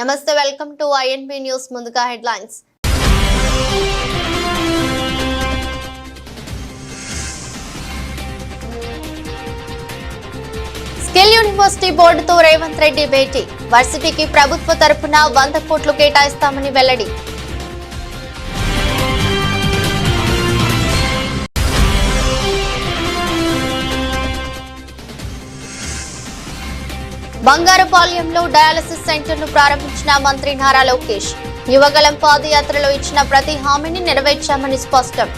నమస్తే, welcome to INB news. ముందుగా headlines. Skill university బోర్డుతో రేవంత్ రెడ్డి భేటీ. వర్సిటీకి ప్రభుత్వ తరపున 100 కోట్లు కేటాయిస్తామని వెల్లడి. బంగారుపాలెంలో డయాలసిస్ సెంటర్ ను ప్రారంభించిన మంత్రి నారా లోకేష్. యువగళం పాదయాత్రలో ఇచ్చిన ప్రతి హామీని నెరవేర్చామని స్పష్టం.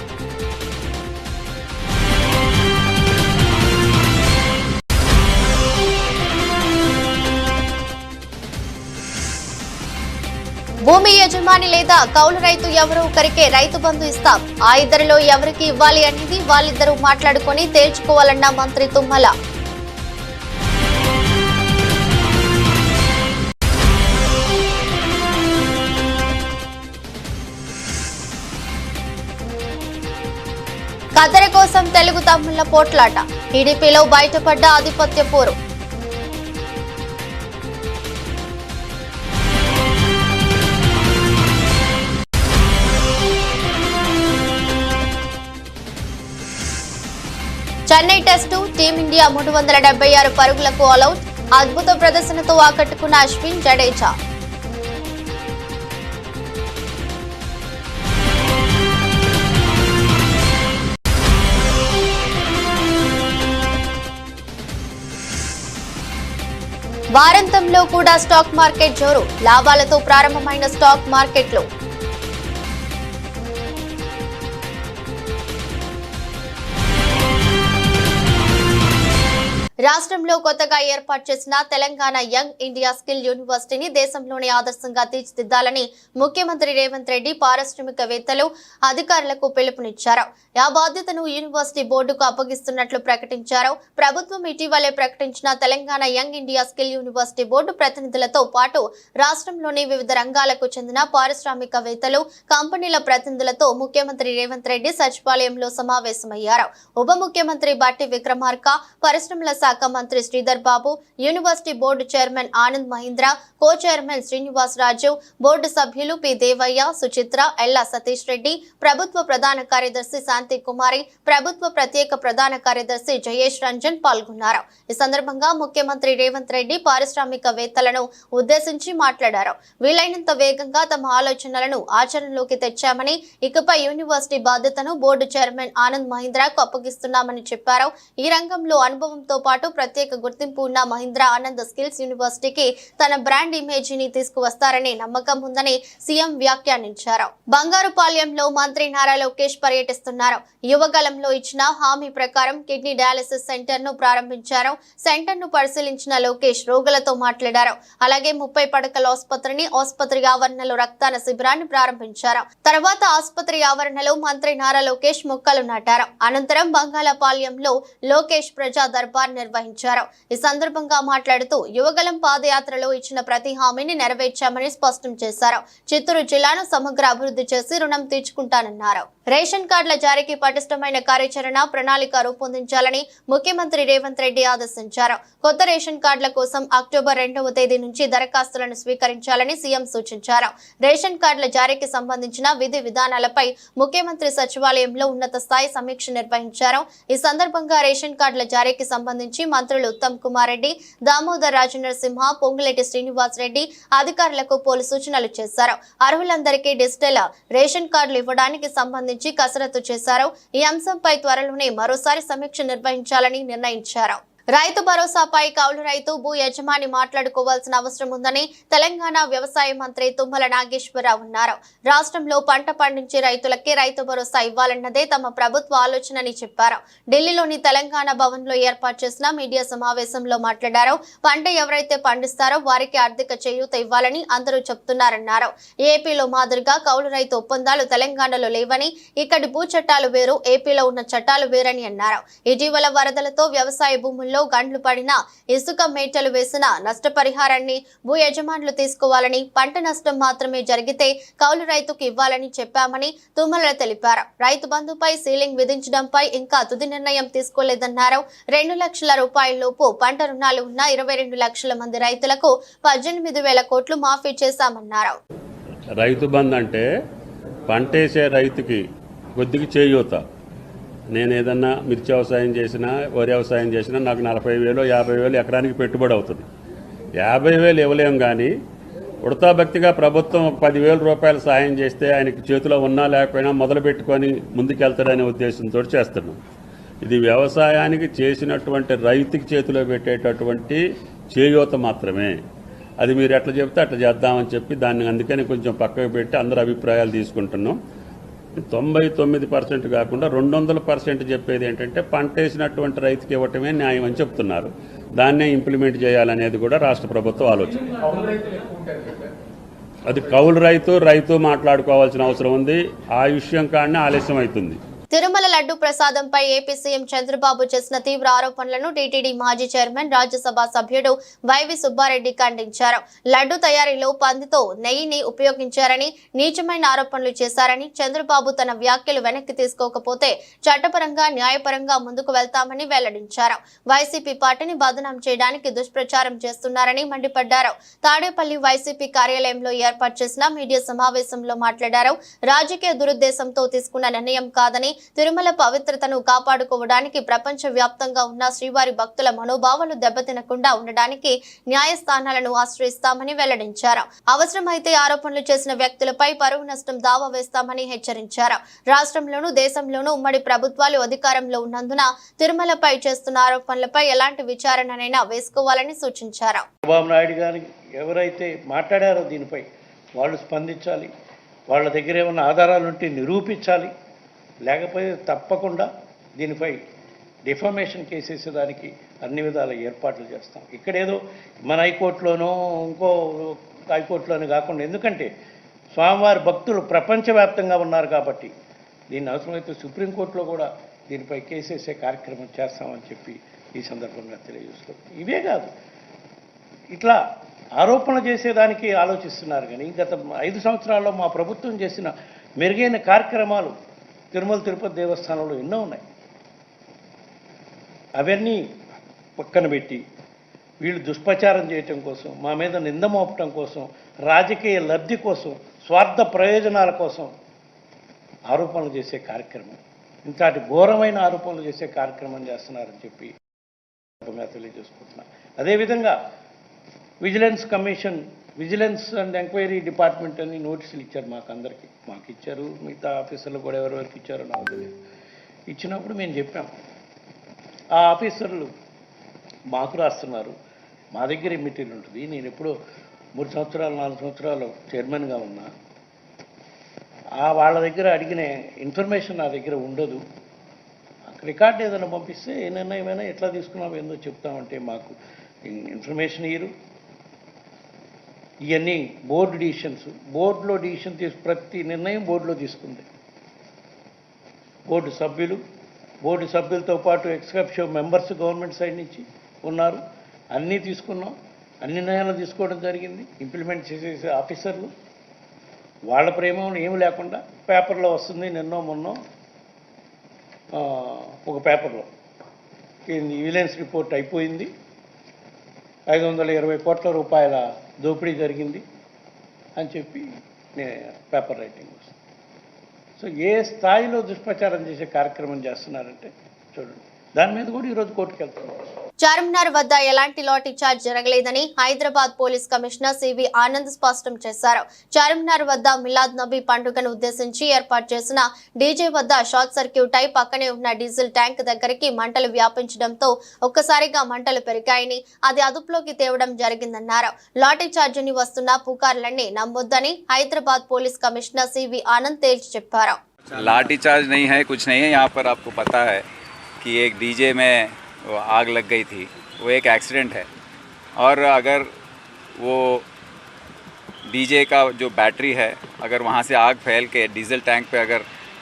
భూమి యజమాని లేదా కౌలు రైతు ఎవరో ఒకరికే రైతు బంధు ఇస్తాం. ఆ ఇద్దరిలో ఎవరికి ఇవ్వాలి అనేది వాళ్ళిద్దరూ మాట్లాడుకుని తేల్చుకోవాలన్న మంత్రి తుమ్మల. కద్దెర కోసం తెలుగు తమ్ముళ్ల పోట్లాట. టీడీపీలో బయటపడ్డ ఆధిపత్య పోరు. చెన్నై టెస్టు టీమిండియా 376 పరుగులకు ఆలౌట్. అద్భుత ప్రదర్శనతో ఆకట్టుకున్న అశ్విన్, జడేజా. వారాంతంలో కూడా స్టాక్ మార్కెట్ జోరు. లాభాలతో ప్రారంభమైన స్టాక్ మార్కెట్లు. రాష్ట్రంలో కొత్తగా ఏర్పాటు చేసిన తెలంగాణ యంగ్ ఇండియా స్కిల్ యూనివర్సిటీని దేశంలోనే ఆదర్శంగా తీర్చిదిద్దాలని ముఖ్యమంత్రి రేవంత్ రెడ్డి పారిశ్రామికవేత్తలు, అధికారులకు పిలుపునిచ్చారు. ఆ బాధ్యతను యూనివర్సిటీ బోర్డుకు అప్పగిస్తున్నట్లు ప్రకటించారు. ప్రభుత్వం ఇటీవలే ప్రకటించిన Telangana young India skill university board ప్రతినిధులతో పాటు రాష్ట్రంలోని వివిధ రంగాలకు చెందిన పారిశ్రామికవేత్తలు, కంపెనీల ప్రతినిధులతో ముఖ్యమంత్రి రేవంత్ రెడ్డి సచివాలయంలో సమావేశమయ్యారు. ఉప ముఖ్యమంత్రి బట్టి విక్రమార్క, పరిశ్రమల శాఖ మంత్రి Sridhar Babu, university board chairman Anand Mahindra, co chairman Srinivas Raju, board సభ్యులు పి దేవయ్య, సుచిత్ర, ఎల్లా సతీష్ రెడ్డి, ప్రభుత్వ ప్రధాన కార్యదర్శి శాంతి కుమారి, ప్రభుత్వ ప్రత్యేక ప్రధాన కార్యదర్శి జయేష్ రంజన్ పాల్గొన్నారు. ఈ సందర్భంగా ముఖ్యమంత్రి రేవంత్ రెడ్డి పారిశ్రామికవేత్తలను ఉద్దేశించి మాట్లాడారు. వీలైనంత వేగంగా తమ ఆలోచనలను ఆచరణలోకి తెచ్చామని, ఇకపై యూనివర్సిటీ బాధ్యతను బోర్డు చైర్మన్ ఆనంద్ మహీంద్రకు అప్పగిస్తున్నామని చెప్పారు. ఈ రంగంలో అనుభవంతో పాటు ప్రత్యేక గుర్తింపు ఉన్న మహీంద్ర ఆనంద్ స్కిల్స్ యూనివర్సిటీకి తన బ్రాండ్ ఇమేజీని తీసుకువస్తారనే నమ్మకం ఉందని సీఎం వ్యాఖ్యానించారు. బంగారుపాలెంలో మంత్రి నారా లోకేష్ పర్యటిస్తున్నారు. యువగలంలో ఇచ్చిన హామీ ప్రకారం కిడ్నీ డయాలసిస్ సెంటర్ ను ప్రారంభించారు. సెంటర్ ను పరిశీలించిన లోకేష్ రోగులతో మాట్లాడారు. అలాగే 30 పడకల ఆసుపత్రిని, ఆసుపత్రి ఆవరణలో రక్తదాన శిబిరాన్ని ప్రారంభించారు. తర్వాత ఆసుపత్రి ఆవరణలో మంత్రి నారా లోకేష్ మొక్కలు నాటారు. అనంతరం బంగాళపాలెంలో లోకేష్ ప్రజా దర్బార్ నిర్వహించారు. ఈ సందర్భంగా మాట్లాడుతూ యువగలం పాదయాత్రలో ఇచ్చిన ప్రతి హామీని నెరవేర్చామని స్పష్టం చేశారు. చిత్తూరు జిల్లాను సమగ్ర అభివృద్ధి చేసి రుణం తీర్చుకుంటానన్నారు. రేషన్ కార్డుల జారీకి పటిష్టమైన కార్యాచరణ ప్రణాళిక రూపొందించాలని ముఖ్యమంత్రి రేవంత్ రెడ్డి ఆదేశించారు. కొత్త రేషన్ కార్డుల కోసం అక్టోబర్ 2వ తేదీ నుంచి దరఖాస్తులను స్వీకరించాలని సీఎం సూచించారు. రేషన్ కార్డుల జారీకి సంబంధించిన విధి విధానాలపై ముఖ్యమంత్రి సచివాలయంలో ఉన్నత స్థాయి సమీక్ష నిర్వహించారు. ఈ సందర్భంగా రేషన్ కార్డుల జారీకి సంబంధించి మంత్రులు ఉత్తమ్ కుమార్ రెడ్డి, దామోదర్ రాజనరసింహ, పొంగులేటి శ్రీనివాస్ రెడ్డి అధికారులకు పలు సూచనలు చేశారు. అర్హులందరికీ డిజిటల్ రేషన్ కార్డులు ఇవ్వడానికి సంబంధించి కసరత్తు చేశారు. ఈ అంశంపై త్వరలోనే మరోసారి సమీక్ష నిర్వహించాలని నిర్ణయించారు. రైతు భరోసాపై కౌలు రైతు, భూ యజమాని మాట్లాడుకోవాల్సిన అవసరం ఉందని తెలంగాణ వ్యవసాయ మంత్రి తుమ్మల నాగేశ్వరరావు అన్నారు. రాష్ట్రంలో పంట పండించే రైతులకే రైతు భరోసా ఇవ్వాలన్నదే తమ ప్రభుత్వ ఆలోచనని చెప్పారు. ఢిల్లీలోని తెలంగాణ భవన్ లో ఏర్పాటు చేసిన మీడియా సమావేశంలో మాట్లాడారు. పంట ఎవరైతే పండిస్తారో వారికి ఆర్థిక చేయూత ఇవ్వాలని అందరూ చెప్తున్నారన్నారు. ఏపీలో మాదిరిగా కౌలు రైతు ఒప్పందాలు తెలంగాణలో లేవని, ఇక్కడి భూ చట్టాలు వేరు, ఏపీలో ఉన్న చట్టాలు వేరని అన్నారు. ఇటీవల వరదలతో వ్యవసాయ భూముల్లో పొలాల్లో గండ్లు పడిన ఇసుక మేటలు వేసిన నష్టపరిహారాన్ని భూ యజమానులు తీసుకోవాలని, పంట నష్టం మాత్రమే జరిగితే కౌలు రైతుకు ఇవ్వాలని చెప్పామని తుమ్మల తెలిపారు. రైతు బంధుపై సీలింగ్ విధించడంపై ఇంకా తుది నిర్ణయం తీసుకోలేదన్నారు. 2 లక్షల రూపాయలలోపు పంట రుణాలు ఉన్న 22 లక్షల మంది రైతులకు 18,000 కోట్లు మాఫీ చేశామన్నారు. రైతు బంధు అంటే పంటేసే రైతుకి కొద్దిగా చేయూత. నేను ఏదన్నా మిర్చి వ్యవసాయం చేసినా, వరి వ్యవసాయం చేసినా నాకు 40,000 50,000 ఎకరానికి పెట్టుబడి అవుతుంది. 50,000 ఇవ్వలేం, కానీ ఉడతాభక్తిగా ప్రభుత్వం 10,000 రూపాయలు సాయం చేస్తే ఆయనకి చేతిలో ఉన్నా లేకపోయినా మొదలు పెట్టుకొని ముందుకెళ్తాడనే ఉద్దేశంతో చేస్తున్నాం. ఇది వ్యవసాయానికి చేసినటువంటి రైతుకి చేతిలో పెట్టేటటువంటి చేయూత మాత్రమే. అది మీరు ఎట్లా చెప్తే అట్లా చేద్దామని చెప్పి దాన్ని అందుకని కొంచెం పక్కకు పెట్టి అందరు అభిప్రాయాలు తీసుకుంటున్నాం. 99% కాకుండా 200% చెప్పేది ఏంటంటే పంట వేసినటువంటి రైతుకి ఇవ్వటమే న్యాయం అని చెప్తున్నారు. దాన్నే ఇంప్లిమెంట్ చేయాలనేది కూడా రాష్ట్ర ప్రభుత్వం ఆలోచన. అది కౌలు రైతు మాట్లాడుకోవాల్సిన అవసరం ఉంది. ఆ విషయం కాడనే ఆలస్యం అవుతుంది. తిరుమల లడ్డు ప్రసాదంపై ఏపీ సీఎం చంద్రబాబు చేసిన తీవ్ర ఆరోపణలను టీటీడీ మాజీ చైర్మన్, రాజ్యసభ సభ్యుడు వైవి సుబ్బారెడ్డి ఖండించారు. లడ్డు తయారీలో పందితో నెయ్యిని ఉపయోగించారని, నీచమైన ఆరోపణలు చేశారని, చంద్రబాబు తన వ్యాఖ్యలు వెనక్కి తీసుకోకపోతే చట్టపరంగా, న్యాయపరంగా ముందుకు వెళ్తామని వెల్లడించారు. వైసీపీ పార్టీని బదనాం చేయడానికి దుష్ప్రచారం చేస్తున్నారని మండిపడ్డారు. తాడేపల్లి వైసీపీ కార్యాలయంలో ఏర్పాటు చేసిన మీడియా సమావేశంలో మాట్లాడారు. రాజకీయ దురుద్దేశంతో తీసుకున్న నిర్ణయం కాదని, తిరుమల పవిత్రతను కాపాడుకోవడానికి ప్రపంచ వ్యాప్తంగా ఉన్న శ్రీవారి భక్తుల మనోభావాలు దెబ్బతినకుండా ఉండడానికి న్యాయస్థానాలను ఆశ్రయిస్తామని వెల్లడించారు. అవసరమైతే ఆరోపణలు చేసిన వ్యక్తులపై పరువు నష్టం దావా వేస్తామని హెచ్చరించారు. రాష్ట్రంలోనూ దేశంలోనూ ఉమ్మడి ప్రభుత్వాలు అధికారంలో ఉన్నందున తిరుమలపై చేస్తున్న ఆరోపణలపై ఎలాంటి విచారణనైనా వేసుకోవాలని సూచించారు. చంద్రబాబు నాయుడు గారు ఎవరైతే మాట్లాడారో దీనిపై వాళ్ళు స్పందించాలి. వాళ్ళ దగ్గర ఏమన్నా ఆధారాలుంటే నిరూపించాలి. లేకపోతే తప్పకుండా దీనిపై డిఫామేషన్ కేసేసేదానికి అన్ని విధాల ఏర్పాట్లు చేస్తాం. ఇక్కడేదో మన హైకోర్టులోనో ఇంకో హైకోర్టులోనూ కాకుండా, ఎందుకంటే స్వామివారి భక్తులు ప్రపంచవ్యాప్తంగా ఉన్నారు కాబట్టి దీన్ని అవసరమైతే సుప్రీంకోర్టులో కూడా దీనిపై కేసేసే కార్యక్రమం చేస్తామని చెప్పి ఈ సందర్భంగా తెలియజేస్తున్నాం. ఇవే కాదు, ఇట్లా ఆరోపణలు చేసేదానికి ఆలోచిస్తున్నారు. కానీ గత 5 సంవత్సరాల్లో మా ప్రభుత్వం చేసిన మెరుగైన కార్యక్రమాలు తిరుమల తిరుపతి దేవస్థానంలో ఎన్నో ఉన్నాయి. అవన్నీ పక్కన పెట్టి వీళ్ళు దుష్ప్రచారం చేయటం కోసం, మా మీద నింద మోపటం కోసం, రాజకీయ లబ్ధి కోసం, స్వార్థ ప్రయోజనాల కోసం ఆరోపణలు చేసే కార్యక్రమం, ఇంతటి ఘోరమైన ఆరోపణలు చేసే కార్యక్రమం చేస్తున్నారని చెప్పి తెలియజేసుకుంటున్నా. అదేవిధంగా vigilance commission, vigilance and enquiry department అని నోటీసులు ఇచ్చారు మాకందరికీ. మాకు ఇచ్చారు, మిగతా ఆఫీసర్లు కూడా ఎవరెవరికి ఇచ్చారో నాకు తెలియదు. ఇచ్చినప్పుడు మేము చెప్పాం, ఆ ఆఫీసర్లు మాకు రాస్తున్నారు, మా దగ్గర మెటీరియల్ ఉంటుంది. నేను ఎప్పుడో 3 సంవత్సరాలు 4 సంవత్సరాలు చైర్మన్గా ఉన్నా. వాళ్ళ దగ్గర అడిగిన ఇన్ఫర్మేషన్ నా దగ్గర ఉండదు. రికార్డు ఏదైనా పంపిస్తే ఏ నిర్ణయమైనా ఎట్లా తీసుకున్నామో ఏందో చెప్తామంటే మాకు ఇన్ఫర్మేషన్ ఇయ్యరు. ఇవన్నీ బోర్డు డిసిషన్స్, బోర్డులో డిసిషన్ ప్రతి నిర్ణయం బోర్డులో తీసుకుంది. బోర్డు సభ్యులతో పాటు ఎక్స్కప్షో మెంబర్స్ గవర్నమెంట్ సైడ్ నుంచి ఉన్నారు. అన్నీ తీసుకున్నాం, అన్ని నిర్ణయాలు తీసుకోవడం జరిగింది. ఇంప్లిమెంట్ చేసే ఆఫీసర్లు వాళ్ళ ప్రేమ ఏమి లేకుండా పేపర్లో వస్తుంది. నిన్నో మొన్నో ఒక పేపర్లో విజిలెన్స్ రిపోర్ట్ అయిపోయింది, 520 కోట్ల రూపాయల దోపిడీ జరిగింది అని చెప్పి పేపర్ రైటింగ్ వస్తుంది. సో ఏ స్థాయిలో దుష్ప్రచారం చేసే కార్యక్రమం చేస్తున్నారంటే చూడండి. దాని మీద కూడా ఈరోజు కోర్టుకు వెళ్తున్నారు. చార్మినార్ వద్ద ఎలాంటి లాఠీ చార్జ్ జరగలేదని Hyderabad police commissioner CV Anand స్పష్టం చేశారు. చార్మినార్ వద్ద మిలాద్ నబీ పండుగను ఉద్దేశించి ఏర్పాటు చేసిన డీజే వద్ద షార్ట్ సర్క్యూట్ అయి పక్కనే ఉన్న డీజిల్ ట్యాంక్ దగ్గరికి మంటలు వ్యాపించడంతో ఒక్కసారిగా మంటలు పెరిగాయని, అది అదుపులోకి తేవడం జరిగిందన్నారు. లాఠీ చార్జిని వస్తున్న పుకార్లన్నీ నమ్మొద్దని Hyderabad police commissioner CV Anand తేల్చి చెప్పారు. लाठी चार्ज नहीं है, कुछ नहीं है। यहाँ पर आपको पता है कि एक डीजे में आग लग गई थी, वो एक एक्सीडेंट है। और अगर वो डीजे का जो बैटरी है, अगर वहाँ से आग फैल के डीजल टैंक पे अगर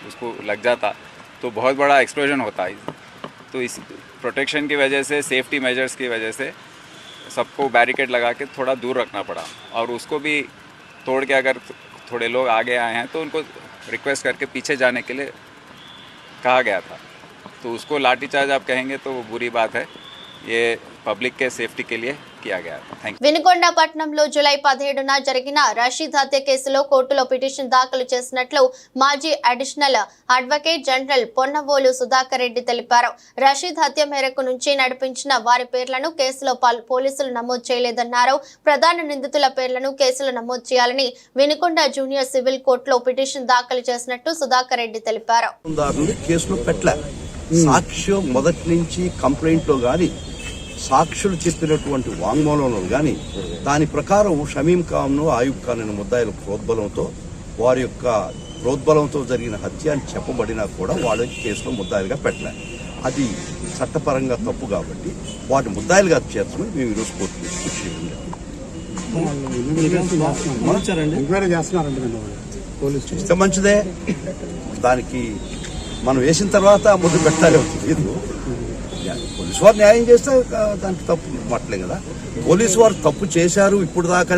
उसको लग जाता तो बहुत बड़ा एक्सप्लोजन होता है। तो प्रोटेक्शन की वजह से, सेफ्टी मेजर्स की वजह से सबको बैरिकेड लगा के थोड़ा दूर रखना पड़ा, और उसको भी तोड़ के अगर थोड़े लोग आगे आए हैं तो उनको रिक्वेस्ट करके पीछे जाने के लिए कहा गया था। तो उसको लाठीचार्ज आप कहेंगे तो वो बुरी बात है, ये पब्लिक के सेफ्टी के लिए किया गया था। Thank you. వినుకొండ పట్టణంలో జూలై 17న జరిగిన రషీద్ హత్య కేసులో కోర్టులో పిటిషన్ దాఖలు చేసినట్లు మాజీ additional advocate general Ponnavolu Sudhakar Reddy తెలిపారు. రషీద్ హత్య మేరకు నుంచి నడిపించిన వారి పేర్లను కేసులో పోలీసులు నమోదు చేయలేదన్నారు. ప్రధాన నిందితుల పేర్లను కేసులో నమోదు చేయాలని వినుకొండ జూనియర్ సివిల్ కోర్టులో పిటిషన్ దాఖలు చేసినట్టు సుధాకర్ రెడ్డి తెలిపారు. సాక్ష్యం మొదటి నుంచి కంప్లైంట్లో గాని సాక్షులు చెప్పినటువంటి వాంగ్మూలంలో గాని దాని ప్రకారం షమీం ఖాన్ను ఆయుబ్ ఖాన్ అనే ముద్దాయిల ప్రోద్బలంతో వారి యొక్క ప్రోద్బలంతో జరిగిన హత్య అని చెప్పబడినా కూడా వాళ్ళ కేసులో ముద్దాయిలుగా పెట్టలేదు. అది చట్టపరంగా తప్పు కాబట్టి వాటి ముద్దాయిలుగా చేర్చమని మేము ఈరోజు కోర్టులో ఇస్తే మంచిదే. దానికి మనం వేసిన తర్వాత ముద్దు పెట్టాలి. పోలీసు వారు న్యాయం చేస్తే దానికి తప్పు మాటలే కదా. పోలీసు వారు తప్పు చేశారు ఇప్పుడు దాకా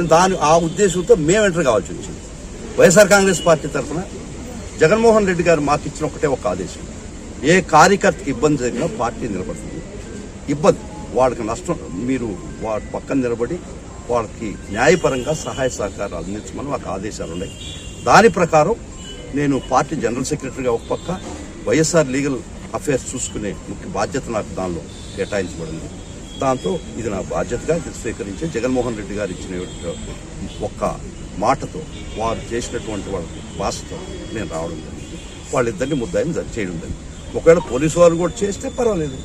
ఆ ఉద్దేశంతో మేము ఎంటర్ కావాల్సి వచ్చింది. వైఎస్ఆర్ కాంగ్రెస్ పార్టీ తరఫున జగన్మోహన్ రెడ్డి గారు మాకు ఇచ్చిన ఒకటే ఒక ఆదేశం, ఏ కార్యకర్తకి ఇబ్బంది జరిగినా పార్టీ నిలబడుతుంది. ఇబ్బంది వాళ్ళకి నష్టం మీరు వారి పక్కన నిలబడి వాళ్ళకి న్యాయపరంగా సహాయ సహకారాలు అందించమని మాకు ఆదేశాలు ఉన్నాయి. దాని ప్రకారం నేను పార్టీ జనరల్ సెక్రటరీగా ఒక పక్క, వైఎస్ఆర్ లీగల్ అఫేర్స్ చూసుకునే ముఖ్య బాధ్యత నాకు దానిలో కేటాయించబడింది. దాంతో ఇది నా బాధ్యతగా స్వీకరించి జగన్మోహన్ రెడ్డి గారు ఇచ్చిన ఒక్క మాటతో వారు చేసినటువంటి వాళ్ళ భాషతో నేను రావడం జరిగింది. వాళ్ళిద్దరిని ముద్దాయిని చేయడం జరిగింది. ఒకవేళ పోలీసు వారు కూడా చేస్తే పర్వాలేదు,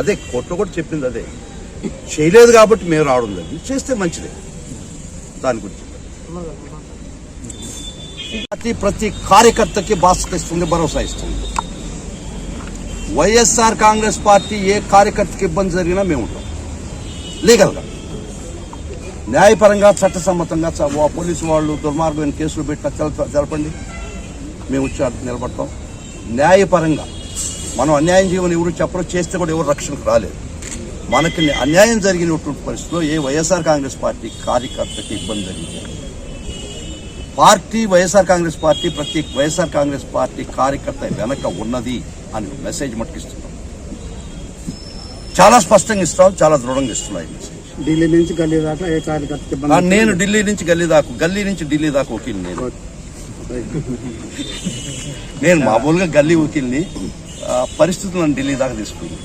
అదే కోర్టులో కూడా చెప్పింది అదే. చేయలేదు కాబట్టి మేము రావడం జరిగింది. చేస్తే మంచిదే. దాని గురించి ప్రతి కార్యకర్తకి బాధ్యత ఇస్తుంది, భరోసా ఇస్తుంది. వైఎస్ఆర్ కాంగ్రెస్ పార్టీ ఏ కార్యకర్తకి ఇబ్బంది జరిగినా మేము ఉంటాం లీగల్గా, న్యాయపరంగా, చట్టసమ్మతంగా. పోలీసు వాళ్ళు దుర్మార్గమైన కేసులు పెట్టిన తెలపండి, మేము వచ్చి నిలబడతాం. న్యాయపరంగా మనం అన్యాయం చేయమని ఎవరు చెప్పరు, చేస్తే కూడా ఎవరు రక్షణకు రాలేదు. మనకి అన్యాయం జరిగినటువంటి పరిస్థితిలో ఏ వైఎస్ఆర్ కాంగ్రెస్ పార్టీ కార్యకర్తకి ఇబ్బంది జరిగింది, పార్టీ వైఎస్ఆర్ కాంగ్రెస్ పార్టీ ప్రతి వైఎస్ఆర్ కాంగ్రెస్ పార్టీ కార్యకర్త వెనక ఉన్నది అని మెసేజ్ మట్టుకిస్తున్నాం. చాలా స్పష్టంగా ఇస్తాం, చాలా దృఢంగా ఇస్తున్నాయి మెసేజ్. ఢిల్లీ నుంచి గల్లీ దాకా ఏ కార్యకర్త నేను ఢిల్లీ నుంచి గల్లీ దాకా, గల్లీ నుంచి ఢిల్లీ దాకా వకీల్ని నేను మామూలుగా గల్లీ వకీల్ని. పరిస్థితులను ఢిల్లీ దాకా తీసుకుంది.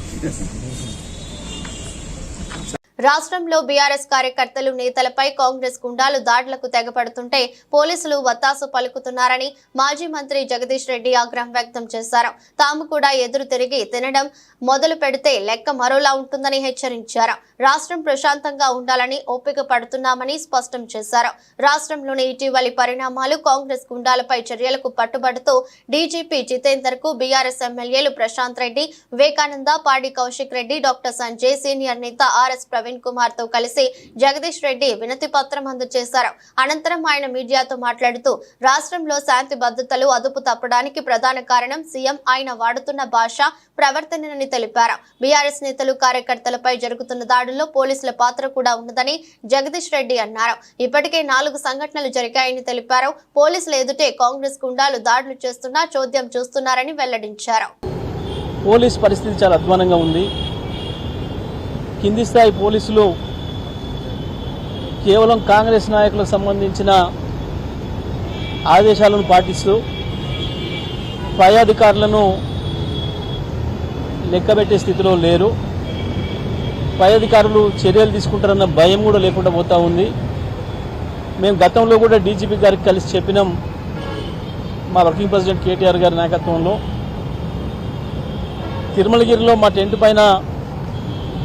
రాష్ట్రంలో బీఆర్ఎస్ కార్యకర్తలు నేతలపై కాంగ్రెస్ గుండాలు దాడులకు తెగపడుతుంటే పోలీసులు వత్తాసు పలుకుతున్నారని మాజీ మంత్రి జగదీష్ రెడ్డి ఆగ్రహం వ్యక్తం చేశారు. తాము కూడా ఎదురు తిరిగి తినడం మొదలు పెడితే లెక్క మరోలా ఉంటుందని హెచ్చరించారు. రాష్ట్రం ప్రశాంతంగా ఉండాలని ఓపిక పడుతున్నామని స్పష్టం చేశారు. రాష్ట్రంలోని ఇటీవలి పరిణామాలు కాంగ్రెస్ గుండాలపై చర్యలకు పట్టుబడుతూ డీజీపీ జితేందర్ కు బీఆర్ఎస్ ఎమ్మెల్యేలు ప్రశాంత్ రెడ్డి, వివేకానంద, పాడి కౌశిక్ రెడ్డి, డాక్టర్ సంజయ్, సీనియర్ నేత ఆర్ఎస్ ప్రవీణ్ కుమార్ తో కలిసి జగదీష్ రెడ్డి వినతి పత్రం అందజేశారు. అనంతరం ఆయన మీడియాతో మాట్లాడుతూ రాష్ట్రంలో శాంతి భద్రతలు అదుపు తప్పడానికి ప్రధాన కారణం సీఎం ఆయన వాడుతున్న భాష, ప్రవర్తనని తెలిపారు. బీఆర్ఎస్ నేతలు, కార్యకర్తలపై జరుగుతున్న దాడుల్లో పోలీసుల పాత్ర కూడా ఉన్నదని జగదీష్ రెడ్డి అన్నారు. ఇప్పటికే 4 సంఘటనలు జరిగాయని తెలిపారు. పోలీసుల ఎదుటే కాంగ్రెస్ గుండాలు దాడులు చేస్తున్నా చోద్యం చూస్తున్నారని వెల్లడించారు. పోలీస్ పరిస్థితి చాలా అధ్వానంగా ఉంది. కింది స్థాయి పోలీసులు కేవలం కాంగ్రెస్ నాయకులకు సంబంధించిన ఆదేశాలను పాటిస్తూ పై అధికారులను లెక్కబెట్టే స్థితిలో లేరు. పై అధికారులు చర్యలు తీసుకుంటారన్న భయం కూడా లేకుండా పోతా ఉంది. మేము గతంలో కూడా డీజీపీ గారికి కలిసి చెప్పినాం. మా వర్కింగ్ ప్రెసిడెంట్ కేటీఆర్ గారి నాయకత్వంలో తిరుమలగిరిలో మా టెంట్ పైన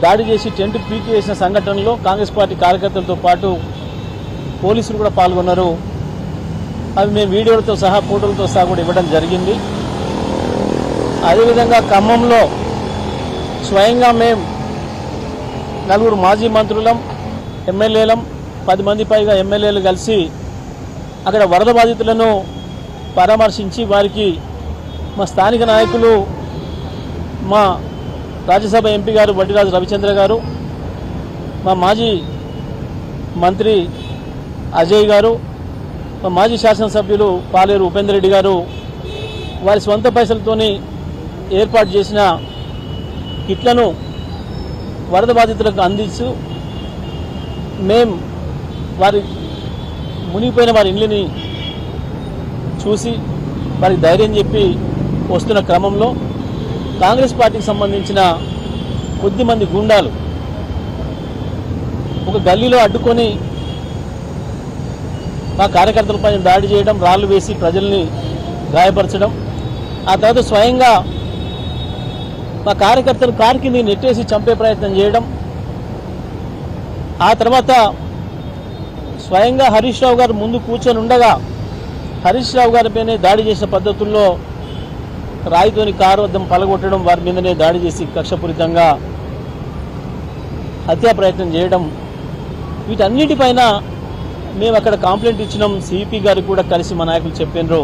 దాడి చేసి టెంట్ పీకి వేసిన సంఘటనలో కాంగ్రెస్ పార్టీ కార్యకర్తలతో పాటు పోలీసులు కూడా పాల్గొన్నారు. అవి మేము వీడియోలతో సహా, ఫోటోలతో సహా కూడా ఇవ్వడం జరిగింది. అదేవిధంగా ఖమ్మంలో స్వయంగా మేము 4 మాజీ మంత్రులం, ఎమ్మెల్యేలం, 10 మంది పైగా ఎమ్మెల్యేలు కలిసి అక్కడ వరద బాధితులను పరామర్శించి వారికి మా స్థానిక నాయకులు, మా రాజ్యసభ ఎంపీ గారు వడ్డిరాజు రవిచంద్ర గారు, మా మాజీ మంత్రి అజయ్ గారు, మా మాజీ శాసనసభ్యులు పాలేరు ఉపేందర్ రెడ్డి గారు వారి స్వంత పైసలతోని ఏర్పాటు చేసిన కిట్లను వరద బాధితులకు అందిస్తూ వారి మునిగిపోయిన వారి ఇళ్ళని చూసి వారికి ధైర్యం చెప్పి వస్తున్న క్రమంలో కాంగ్రెస్ పార్టీకి సంబంధించిన కొద్దిమంది గుండాలు ఒక గల్లీలో అడ్డుకొని మా కార్యకర్తలపై దాడి చేయడం, రాళ్లు వేసి ప్రజల్ని గాయపరచడం, ఆ తర్వాత స్వయంగా మా కార్యకర్తలు కారు కింద నెట్టేసి చంపే ప్రయత్నం చేయడం, ఆ తర్వాత స్వయంగా హరీష్ రావు గారు ముందు కూర్చొని ఉండగా హరీష్ రావు గారిపైనే దాడి చేసిన పద్ధతుల్లో రాయితోని కారు వద్దం పలగొట్టడం, వారి మీదనే దాడి చేసి కక్షపూరితంగా హత్యా ప్రయత్నం చేయడం, వీటన్నిటిపైన మేము అక్కడ కంప్లైంట్ ఇచ్చినాం. సిపి గారికి కూడా కలిసి మా నాయకులు చెప్పినారు.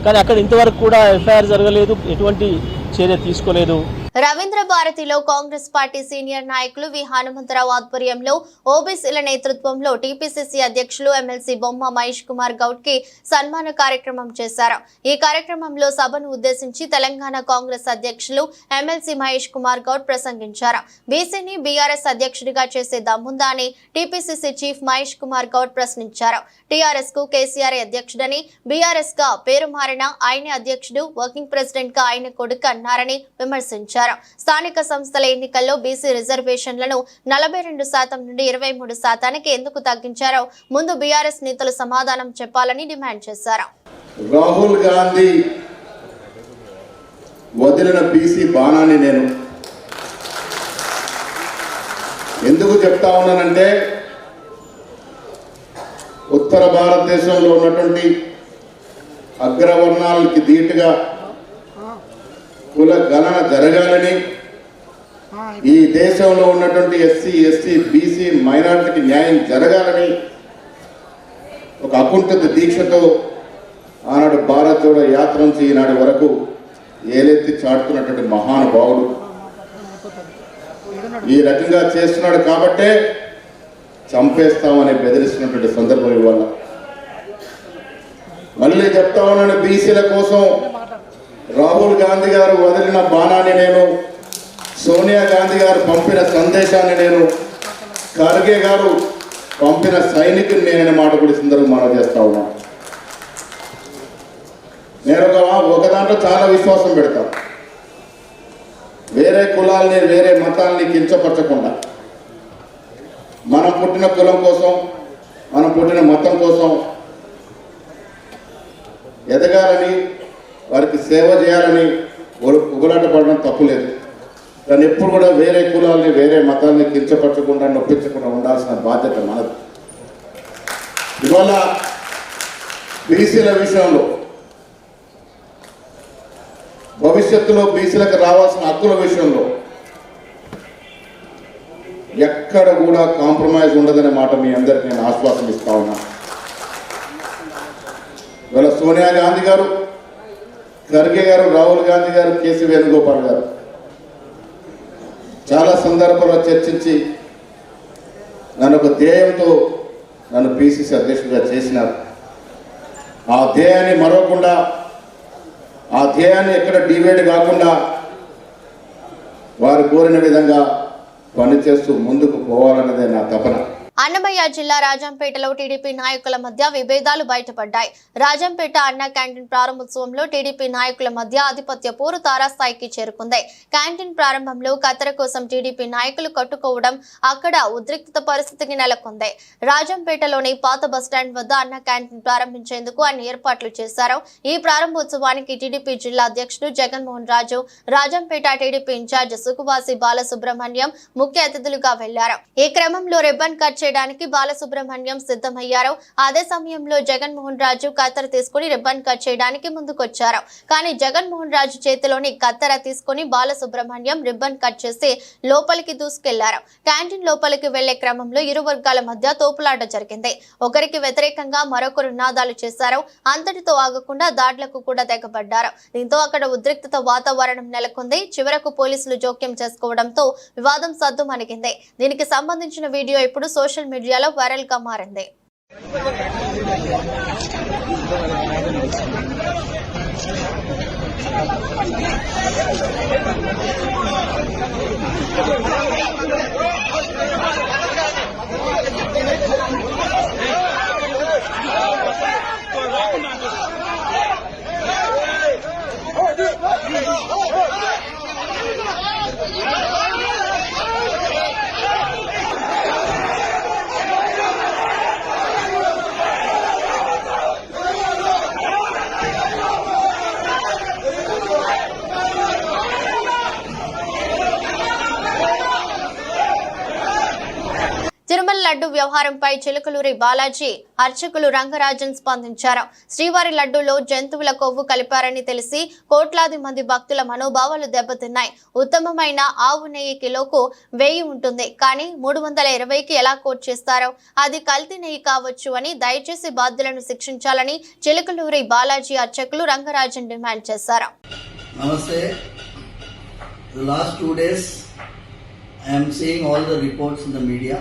కానీ అక్కడ ఇంతవరకు కూడా ఎఫ్ఐఆర్ జరగలేదు, ఎటువంటి చర్య తీసుకోలేదు. రవీంద్ర భారతిలో కాంగ్రెస్ పార్టీ సీనియర్ నాయకులు వి హనుమంతరావు ఆధ్వర్యంలో ఓబీసీల నేతృత్వంలో టీపీసీసీ అధ్యక్షులు ఎమ్మెల్సీ బొమ్మ మహేష్ కుమార్ గౌడ్ కి సన్మాన కార్యక్రమం చేశారు. ఈ కార్యక్రమంలో సభను ఉద్దేశించి తెలంగాణ కాంగ్రెస్ అధ్యక్షులు ఎమ్మెల్సీ మహేష్ కుమార్ గౌడ్ ప్రసంగించారు. బీసీని బీఆర్ఎస్ అధ్యక్షుడిగా చేసే దమ్ముందా అని టీపీసీసీ చీఫ్ మహేష్ కుమార్ గౌడ్ ప్రశ్నించారు. టీఆర్ఎస్ కు కేసీఆర్ అధ్యక్షుడని, బీఆర్ఎస్ గా పేరు మారిన ఆయనే అధ్యక్షుడు, వర్కింగ్ ప్రెసిడెంట్ గా ఆయన కొడుకు అన్నారని విమర్శించారు. స్థానిక సంస్థల ఎన్నికల్లో బీసీ రిజర్వేషన్లను 42% నుండి 23% ఎందుకు తగ్గించారో ముందు బీఆర్ఎస్ నేతలు సమాధానం చెప్పాలని డిమాండ్ చేశారు. రాహుల్ గాంధీ వదిలిన బీసీ బాణాన్ని నేను ఎందుకు చెప్తా ఉన్నానంటే, ఉత్తర భారతదేశంలో ఉన్నటువంటి అగ్రవర్ణాలకి ధీటుగా కుల గణన జరగాలని, ఈ దేశంలో ఉన్నటువంటి ఎస్సీ, ఎస్టీ, బీసీ, మైనారిటీకి న్యాయం జరగాలని ఒక అకుంఠిత దీక్షతో ఆనాడు భారత్ జోడో యాత్ర నుంచి ఈనాటి వరకు ఏలెత్తి చాటుతున్నటువంటి మహానుభావుడు ఈ రకంగా చేస్తున్నాడు. కాబట్టే చంపేస్తామని బెదిరిస్తున్నటువంటి సందర్భం ఇవాళ. మళ్ళీ చెప్తా ఉన్నాను, బీసీల కోసం రాహుల్ గాంధీ గారు వదిలిన బాణాన్ని నేను, సోనియా గాంధీ గారు పంపిన సందేశాన్ని నేను, ఖర్గే గారు పంపిన సైనికుని నేననే మాట కూడా సందర్భం మనం చేస్తా ఉన్నాను. నేను ఒక దాంట్లో చాలా విశ్వాసం పెడతాను. వేరే కులాల్ని, వేరే మతాల్ని కించపరచకుండా మనం పుట్టిన కులం కోసం, మనం పుట్టిన మతం కోసం ఎదగాలని, వారికి సేవ చేయాలని ఉగులాట పడడం తప్పులేదు. కానీ ఎప్పుడు కూడా వేరే కులాల్ని, వేరే మతాల్ని కించపరచకుండా, నొప్పించకుండా ఉండాల్సిన బాధ్యత మనది. ఇవాళ బీసీల విషయంలో, భవిష్యత్తులో బీసీలకు రావాల్సిన హక్కుల విషయంలో ఎక్కడ కూడా కాంప్రమైజ్ ఉండదనే మాట మీ అందరికి నేను ఆశ్వాసం ఇస్తా ఉన్నా. ఇవాళ సోనియా గాంధీ గారు, ఖర్గే గారు, రాహుల్ గాంధీ గారు, కేసీ వేణుగోపాల్ గారు చాలా సందర్భాల్లో చర్చించి నన్ను ఒక ధ్యేయంతో నన్ను పిసిసి అధ్యక్షుడిగా చేసినారు. ఆ ధ్యేయాన్ని మరవకుండా, ఆ ధ్యేయాన్ని ఎక్కడ డివైడ్ కాకుండా వారు కోరిన విధంగా పనిచేస్తూ ముందుకు పోవాలన్నదే నా తపన. అన్నమయ్య జిల్లా రాజంపేటలో టీడీపీ నాయకుల మధ్య విభేదాలు బయటపడ్డాయి. రాజంపేట అన్న క్యాంటీన్ ప్రారంభోత్సవంలో టీడీపీ నాయకుల మధ్య ఆధిపత్య పోరు తారాస్థాయికి చేరుకుంది. క్యాంటీన్ ప్రారంభంలో కత్తెర కోసం టీడీపీ నాయకులు కట్టుకోవడం, అక్కడ ఉద్రిక్తత పరిస్థితికి నెలకొంది. రాజంపేటలోని పాత బస్టాండ్ వద్ద అన్న క్యాంటీన్ ప్రారంభించేందుకు అన్ని ఏర్పాట్లు చేశారు. ఈ ప్రారంభోత్సవానికి టీడీపీ జిల్లా అధ్యక్షుడు జగన్మోహన్ రాజు, రాజంపేట టీడీపీ ఇన్ఛార్జ్ సుకువాసి బాలసుబ్రహ్మణ్యం ముఖ్య అతిథులుగా వెళ్లారు. ఈ క్రమంలో రిబ్బన్ కట్ చేయడానికి బాలసుబ్రహ్మణ్యం సిద్ధమయ్యారు. అదే సమయంలో జగన్మోహన్ రాజు కత్తెర తీసుకుని రిబ్బన్ కట్ చేయడానికి ముందుకొచ్చారు. కానీ జగన్మోహన్ రాజు చేతిలోని కత్తెర తీసుకుని బాలసుబ్రహ్మణ్యం రిబ్బన్ కట్ చేసి లోపలికి దూసుకెళ్లారు. క్యాంటీన్ లోపలికి వెళ్లే క్రమంలో ఇరు వర్గాల మధ్య తోపులాట జరిగింది. ఒకరికి వ్యతిరేకంగా మరొకరు నినాదాలు చేశారు. అంతటితో ఆగకుండా దాడులకు కూడా తెగబడ్డారు. దీంతో అక్కడ ఉద్రిక్తత వాతావరణం నెలకొంది. చివరకు పోలీసులు జోక్యం చేసుకోవడంతో వివాదం సద్దుమణిగింది. దీనికి సంబంధించిన వీడియో ఇప్పుడు సోషల్ మీడియాలో వైరల్ గా మారింది. తిరుమల లడ్డు వ్యవహారంపై చిలుకలూరి బాలాజీ అర్చకులు రంగరాజన్ స్పందించారు. శ్రీవారి లడ్డూలో జంతువుల కొవ్వు కలిపారని తెలిసి కోట్లాది మంది భక్తుల మనోభావాలు దెబ్బతిన్నాయి. ఉత్తమమైన ఆవు నెయ్యి కిలోకు 1000 ఉంటుంది, కానీ 320కి ఎలా కోట్ చేస్తారో అది కల్తీ నెయ్యి కావచ్చు అని దయచేసి బాధ్యులను శిక్షించాలని చిలుకలూరి బాలాజీ అర్చకులు రంగరాజన్ డిమాండ్ చేశారు. Namaste. The last 2 days I am seeing all the reports in the media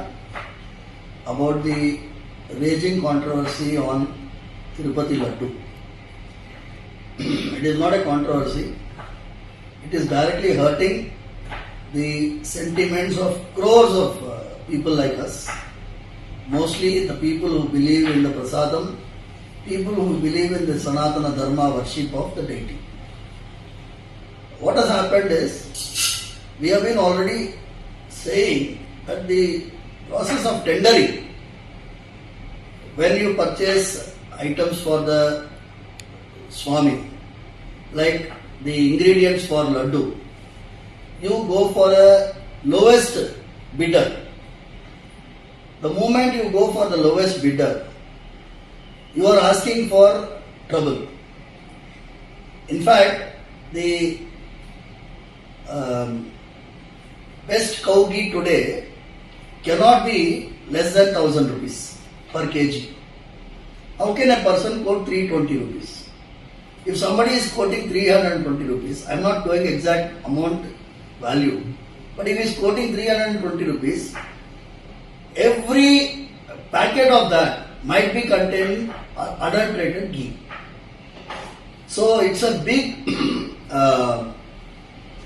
about the raging controversy on Tirupati Laddu. It is not a controversy. It is directly hurting the sentiments of crores of people like us. Mostly the people who believe in the prasadam, people who believe in the Sanatana Dharma worship of the deity. What has happened is, we have been already saying that the process of tendering, when you purchase items for the Swami, like the ingredients for laddu, you go for a lowest bidder. The moment you go for the lowest bidder, you are asking for trouble. In fact, the best cow ghee today cannot be less than 1000 rupees per kg. How can a person quote 320 rupees? If somebody is quoting 320 rupees, I am not going exact amount value, but if he is quoting 320 rupees, every packet of that might be containing adulterated ghee. So it's a big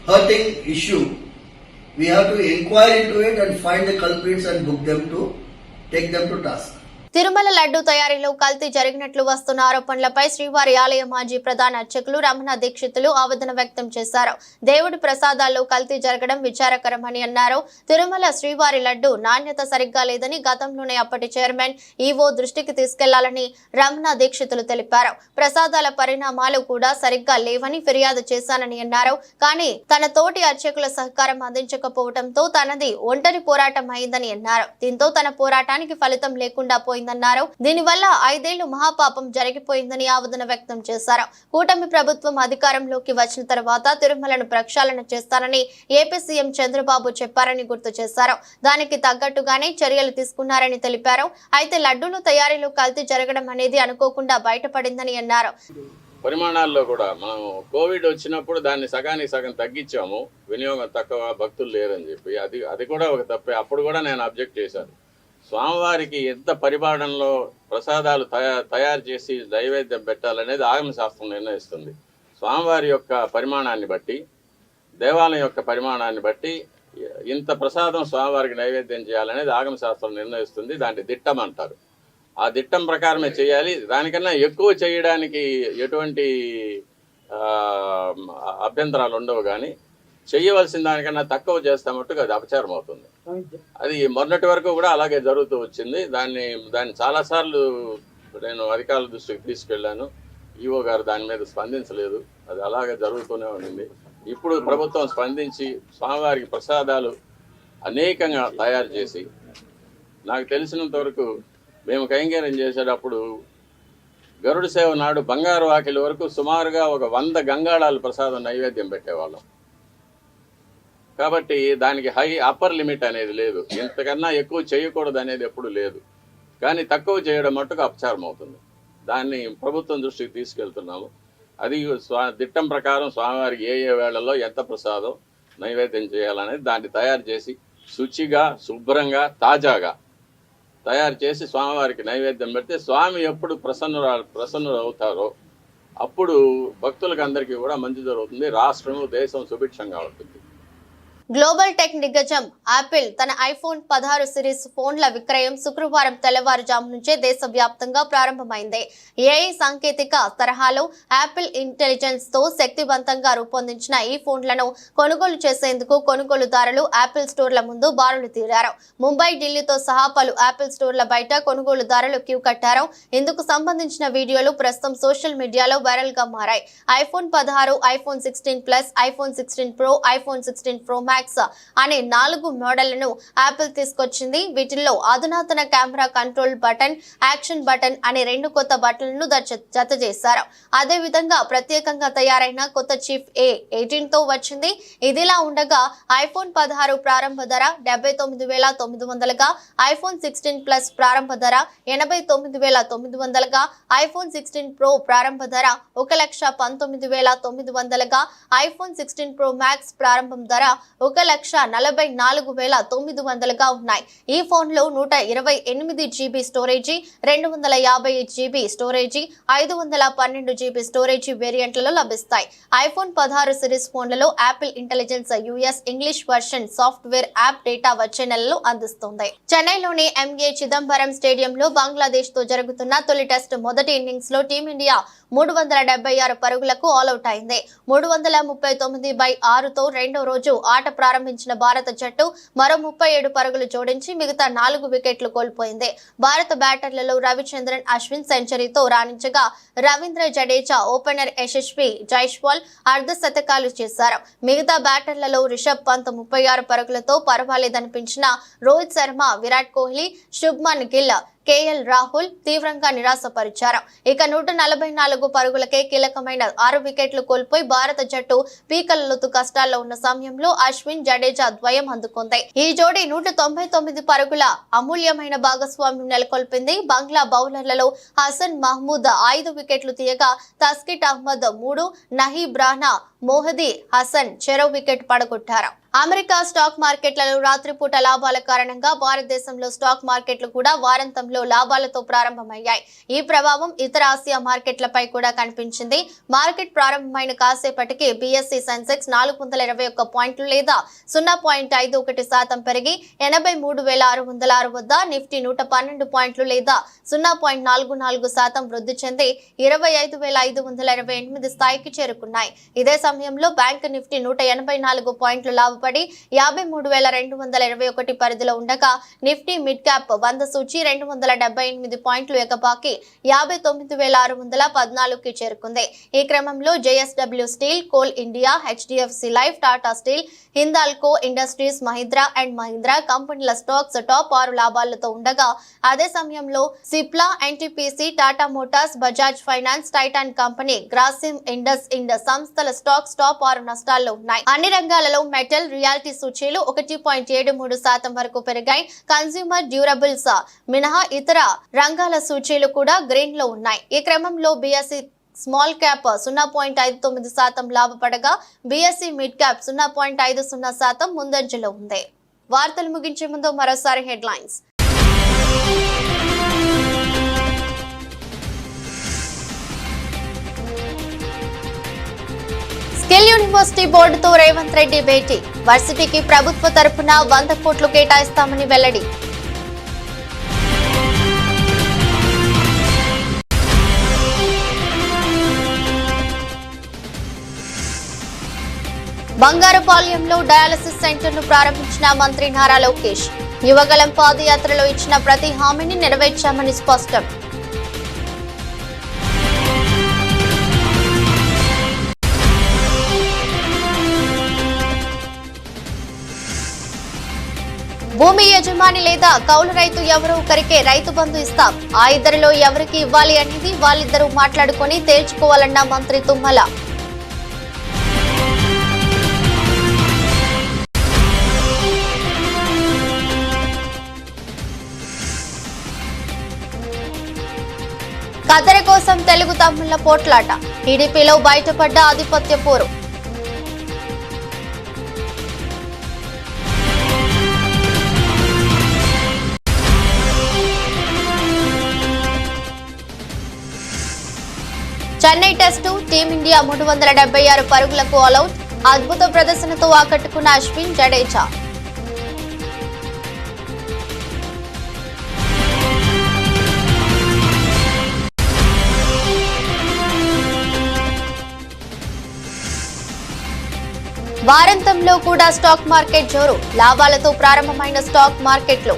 hurting issue. We have to inquire into it and find the culprits and book them to take them to task. Tirumala laddu తయారీలో కల్తీ జరిగినట్లు వస్తున్న ఆరోపణలపై శ్రీవారి ఆలయ మాజీ ప్రధాన అర్చకులు రమణ దీక్షితులు ఆవేదన వ్యక్తం చేశారు. దేవుడి ప్రసాదాల్లో కల్తీ జరగడం విచారకరమని అన్నారు. తిరుమల శ్రీవారి లడ్డు నాణ్యత సరిగ్గా లేదని గతంలోనే అప్పటి చైర్మన్ ఈవో దృష్టికి తీసుకెళ్లాలని రమణ దీక్షితులు తెలిపారు. ప్రసాదాల పరిణామాలు కూడా సరిగ్గా లేవని ఫిర్యాదు చేశానని అన్నారు. కానీ తన తోటి అర్చకుల సహకారం అందించకపోవడంతో తనది ఒంటరి పోరాటం అయిందని అన్నారు. దీంతో తన పోరాటానికి ఫలితం లేకుండా పోయిందన్నారు. దీనివల్ల 5 ఏళ్లు మహాపాపం జరిగిపోయిందని ఆవేదన వ్యక్తం చేశారు. కూటమి ప్రభుత్వం అధికారంలోకి వచ్చిన తర్వాత తిరుమలను ప్రక్షాళన చేస్తానని ఏపీ సీఎం చంద్రబాబు చెప్పారని గుర్తు చేశారు. దానికి తగ్గట్టుగానే చర్యలు తీసుకున్నారని తెలిపారు. అయితే లడ్డూల తయారీలో కల్తీ జరగడం అనేది అనుకోకుండా బయటపడిందని అన్నారు. పరిమాణాల్లో కూడా మనం కోవిడ్ వచ్చినప్పుడు దాన్ని సగానికి సగం తగ్గించాము, వినియోగం తక్కువ, భక్తులు లేరని చెప్పి. అది కూడా ఒక తప్పే. అప్పుడు కూడా నేను అబ్జెక్ట్ చేశాను. స్వామివారికి ఎంత పరిమాణంలో ప్రసాదాలు తయారు చేసి నైవేద్యం పెట్టాలనేది ఆగమ శాస్త్రం నిర్ణయిస్తుంది. స్వామివారి యొక్క పరిమాణాన్ని బట్టి, దేవాలయం యొక్క పరిమాణాన్ని బట్టి ఇంత ప్రసాదం స్వామివారికి నైవేద్యం చేయాలనేది ఆగమ శాస్త్రం నిర్ణయిస్తుంది. దాన్ని దిట్టం అంటారు. ఆ దిట్టం ప్రకారమే చేయాలి. దానికన్నా ఎక్కువ చేయడానికి ఎటువంటి అభ్యంతరాలు ఉండవు. కానీ చేయవలసిన దానికన్నా తక్కువ చేస్తే మట్టుకు అది అపచారం అవుతుంది. అది మొన్నటి వరకు కూడా అలాగే జరుగుతూ వచ్చింది. దాన్ని చాలాసార్లు నేను అధికారుల దృష్టికి తీసుకెళ్లాను. ఈవో గారు దాని మీద స్పందించలేదు. అది అలాగే జరుగుతూనే ఉండింది. ఇప్పుడు ప్రభుత్వం స్పందించి స్వామివారికి ప్రసాదాలు అనేకంగా తయారు చేసి నాకు తెలిసినంత వరకు మేము కైంకర్యం చేసేటప్పుడు గరుడ సేవ నాడు బంగారు వాకిలి వరకు సుమారుగా ఒక 100 గంగాళాలు ప్రసాదం నైవేద్యం పెట్టేవాళ్ళం. కాబట్టి దానికి అప్పర్ లిమిట్ అనేది లేదు, ఇంతకన్నా ఎక్కువ చేయకూడదు అనేది ఎప్పుడు లేదు. కానీ తక్కువ చేయడం మట్టుకు అపచారం అవుతుంది. దాన్ని ప్రభుత్వం దృష్టికి తీసుకెళ్తున్నాము. అది దిట్టం ప్రకారం స్వామివారికి ఏ వేళల్లో ఎంత ప్రసాదం నైవేద్యం చేయాలనేది దాన్ని తయారు చేసి శుచిగా శుభ్రంగా తాజాగా తయారు చేసి స్వామివారికి నైవేద్యం పెడితే స్వామి ఎప్పుడు ప్రసన్నులు అవుతారో అప్పుడు భక్తులకు అందరికీ కూడా మంచి జరుగుతుంది. రాష్ట్రము దేశం సుభిక్షంగా ఉంటుంది. గ్లోబల్ టెక్ దిగ్గజం యాపిల్ తన ఐఫోన్ 16 సిరీస్ ఫోన్ల విక్రయం శుక్రవారం తెల్లవారుజాము నుంచే దేశవ్యాప్తంగా ప్రారంభమైంది. ఏఐ సాంకేతిక తరహాలో యాపిల్ ఇంటెలిజెన్స్ తో శక్తివంతంగా రూపొందించిన ఈ ఫోన్లను కొనుగోలు చేసేందుకు కొనుగోలుదారులు యాపిల్ స్టోర్ల ముందు బారులు తీరారు. ముంబై, ఢిల్లీతో సహా పలు యాపిల్ స్టోర్ల బయట కొనుగోలుదారులు క్యూ కట్టారు. ఇందుకు సంబంధించిన వీడియోలు ప్రస్తుతం సోషల్ మీడియాలో వైరల్ గా మారాయి. IPhone 16, iPhone 16 plus, iPhone 16 pro, iPhone 16 pro max అనే 4 మోడళ్లను యాపిల్ తీసుకొచ్చింది. వీటిల్లో అధునాతన camera control button, action button అనే 2 కొత్త బటన్లను జత చేశారు. అదే విధంగా ప్రత్యేకంగా తయారైన కొత్త చిప్ A18 తో వచ్చింది. ఇదిలా ఉండగా ఐఫోన్ 16 ప్రారంభ ధర 79,900గా, ఐఫోన్ 16 ప్లస్ ప్రారంభ ధర 89,900గా, ఐఫోన్ 16 ప్రో ప్రారంభ ధర 1,19,900గా, ఐఫోన్ 16 ప్రో మ్యాక్స్ ప్రారంభం ధర 1,44,900గా ఉన్నాయి. ఈ ఫోన్లో 128 GB storage, 250 GB storage, 512 GB storage వేరియంట్లలో లభిస్తాయి. ఐఫోన్ 16 సిరీస్ ఫోన్లలో Apple Intelligence US English version software app data వచ్చే నెలలో అందిస్తుంది. చెన్నైలోని MA చిదంబరం స్టేడియంలో బంగ్లాదేశ్ తో జరుగుతున్న తొలి టెస్ట్ మొదటి ఇన్నింగ్స్ లో టీమిండియా 376 పరుగులకు ఆల్అౌట్ అయింది. 339/6తో రెండో రోజు ఆట ప్రారంభించిన భారత జట్టు మరో 37 పరుగులు జోడించి మిగతా 4 వికెట్లు కోల్పోయింది. భారత బ్యాటర్లలో రవిచంద్రన్ అశ్విన్ సెంచరీతో రాణించగా రవీంద్ర జడేజా, ఓపెనర్ యశస్వి జైస్వాల్ అర్ధ శతకాలు చేశారు. మిగతా బ్యాటర్లలో రిషబ్ పంత్ 36 పరుగులతో పర్వాలేదనిపించిన రోహిత్ శర్మ, విరాట్ కోహ్లీ, శుభ్మన్ గిల్, KL రాహుల్ తీవ్రంగా నిరాశపరిచారు. ఇక 144 పరుగులకే కీలకమైన 6 వికెట్లు కోల్పోయి భారత జట్టు పీకలలోతు కష్టాల్లో ఉన్న సమయంలో అశ్విన్, జడేజా ద్వయం అందుకుంది. ఈ జోడీ 199 పరుగుల అమూల్యమైన భాగస్వామ్యం నెలకొల్పింది. బంగ్లా బౌలర్లలో హసన్ మహమూద్ 5 వికెట్లు తీయగా తస్కిట్ అహ్మద్ 3, నహీబ్ రానా, మోహదీ హసన్ చెరో వికెట్ పడగొట్టారు. అమెరికా స్టాక్ మార్కెట్లలో రాత్రిపూట లాభాల కారణంగా భారతదేశంలో స్టాక్ మార్కెట్లు కూడా వారాంతంలో లాభాలతో ప్రారంభమయ్యాయి. ఈ ప్రభావం ఇతర ఆసియా మార్కెట్లపై కూడా కనిపించింది. మార్కెట్ ప్రారంభమైన కాసేపటికి BSE సెన్సెక్స్ 421 పాయింట్లు లేదా 0.51% పెరిగి 83,606 వద్ద, నిఫ్టీ 112 పాయింట్లు లేదా 0.44% వృద్ధి చెంది 25,528 స్థాయికి చేరుకున్నాయి. ఇదే సమయంలో బ్యాంక్ నిఫ్టీ 184 పాయింట్లు లాభపడి 53,221 పరిధిలో ఉండగా నిఫ్టీ మిడ్ క్యాప్ 100 సూచి 278 పాయింట్లు ఎగబాకి 59,614కి చేరుకుంది. ఈ క్రమంలో JSW steel, coal India, HDFC life, Tata steel, Hindalco industries, Mahindra and Mahindra కంపెనీల స్టాక్స్ టాప్ 6 లాభాలతో ఉండగా అదే సమయంలో Cipla, NTPC, Tata Motors, Bajaj finance, Titan company, Grasim Indus సంస్థల స్టాక్స్ టాప్ 6 నష్టాల్లో ఉన్నాయి. అన్ని రంగాలలో మెటల్, రియాలిటీ సూచీలు 1.73% వరకు పెరిగాయి. కన్స్యూమర్ డ్యూరబుల్స్ మినహా ఇతర రంగాల సూచీలు కూడా గ్రీన్ లో ఉన్నాయి. ఈ క్రమంలో BSE small cap 0.59% లాభపడగా BSE mid cap 0.50% ముందంజలో ఉంది. వార్తలు ముగించే ముందు మరోసారి హెడ్లైన్స్. స్కిల్ యూనివర్సిటీ బోర్డుతో రేవంత్ రెడ్డి భేటీ. వర్సిటీకి ప్రభుత్వ తరపున 100 కోట్లు కేటాయిస్తామని వెల్లడి. బంగారుపాలెంలో డయాలసిస్ సెంటర్ ను ప్రారంభించిన మంత్రి నారా లోకేష్. యువగలం పాదయాత్రలో ఇచ్చిన ప్రతి హామీని నెరవేర్చామని స్పష్టం. భూమి యజమాని లేదా కౌలు రైతు ఎవరో ఒకరికే రైతు బంధు ఇస్తాం. ఆ ఇద్దరిలో ఎవరికి ఇవ్వాలి అనేది వాళ్ళిద్దరూ మాట్లాడుకొని తేల్చుకోవాలన్న మంత్రి తుమ్మల. కద్దెర కోసం తెలుగు తమ్ముళ్ల పోట్లాట. టీడీపీలో బయటపడ్డ ఆధిపత్య పోరు. చెన్నై టెస్టు టీమిండియా 376 పరుగులకు ఆలౌట్. అద్భుత ప్రదర్శనతో ఆకట్టుకున్న అశ్విన్, జడేజా. వారాంతంలో కూడా స్టాక్ మార్కెట్ జోరు. లాభాలతో ప్రారంభమైన స్టాక్ మార్కెట్లు